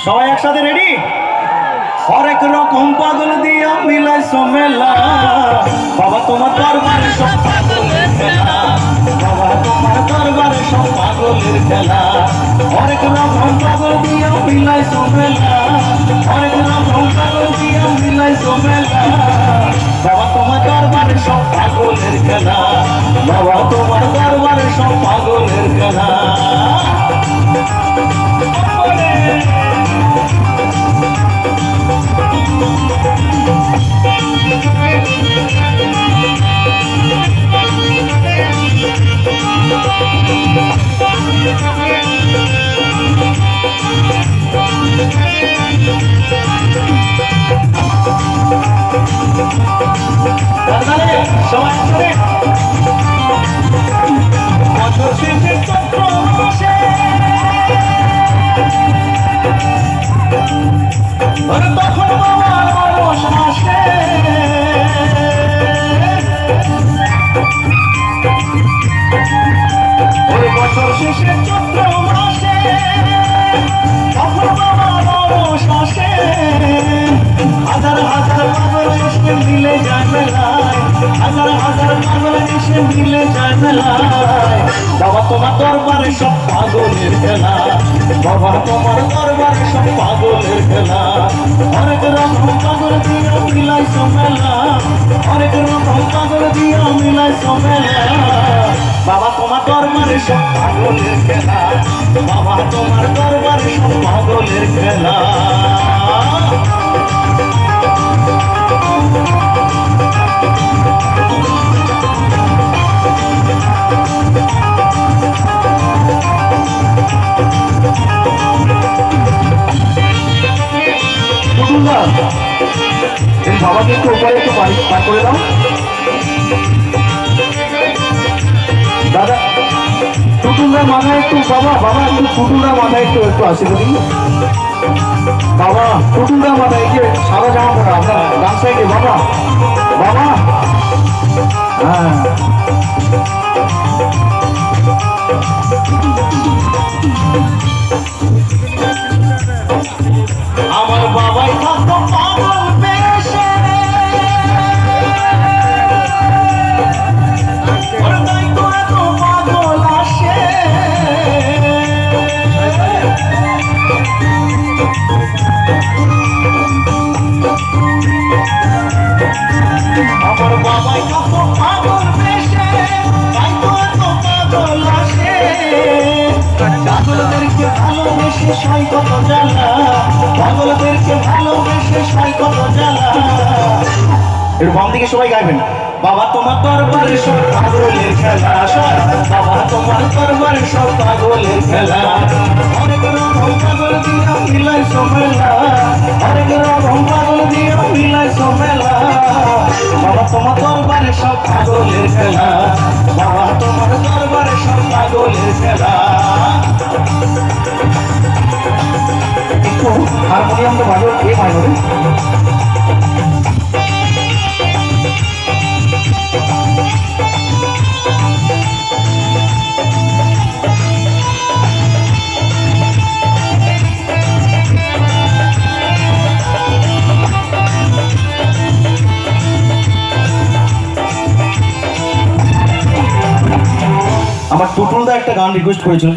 সবাই একসাথে রেডি? হরেক রকম পাগল দিয়া মিলাই সমেলা, বাবা তোমার দরবারে সব পাগলের খেলা, বাবা তোমার দরবারে সব পাগলের খেলা। হরেক রকম পাগল দিয়া মিলাই সমেলা, হরেক রকম পাগল দিয়া মিলাই সমেলা, বাবা তোমার দরবারে সব পাগলের খেলা, বাবা তোমার দরবারে সব পাগলের খেলা। বছর শেষে চৈত্র মাসে তখন বাবার বয়স আসে, ওই বছর শেষে চৈত্র মাসে তখন বাবার বয়স আসে। হাজার হাজার পাগল এসে মিলে যায় মেলায়, হাজার হাজার পাগল এসে মিলে যায় মেলায়, বাবা তোমার দরবারে সব পাগলের খেলা, বাবা তোমার দরবারে সব পাগলের খেলা। অনেক রকম পাগল দিয়া মিলাই সমেলা, অনেক রকম পাগল দিয়া মিলাই সমেলা, বাবা তোমার দরবারে সব পাগলের খেলা, বাবা তোমার দরবারে সব পাগলের খেলা। বাবাকে একটু উপরে একটু পার করে দাও দাদা। টুটুলরা মাথায় একটু, বাবা বাবা একটু টুটুলরা মাথায় একটু একটু আসে যদি বাবা, টুটুলরা মাথায় এই যে সাদা জামা পরা আপনার ডান সাইডে বাবা, বাবা হ্যাঁ আমার বাবাই থাকতো পাগল বেশে, তাই তো এত পাগল আসে। আমার বাবাই থাকতো পাগল বেশে, তাই তো এত পাগল আসে। পাগলদেরকে ভালোবেসে সই কত জ্বালা, পাগলদেরকে ভালোবেসে সই কত জ্বালা। একটু বাম দিকে সবাই গাইবেন। বাবা তোমার দরবারে সব পাগলের খেলা, বাবা তোমার দরবারে সব পাগলের খেলা। অনেক রকম পাগল দিয়া মিলাই সমেলা, অনেক রকম পাগল দিয়া মিলাই সমেলা, বাবা তোমার দরবারে সব পাগলের খেলা, বাবা তোমার দরবারে সব পাগলের খেলা। একটু হারমোনিয়ামটা ভালো কে ভালো আমার টুটুলদা একটা গান রিকোয়েস্ট করেছিল।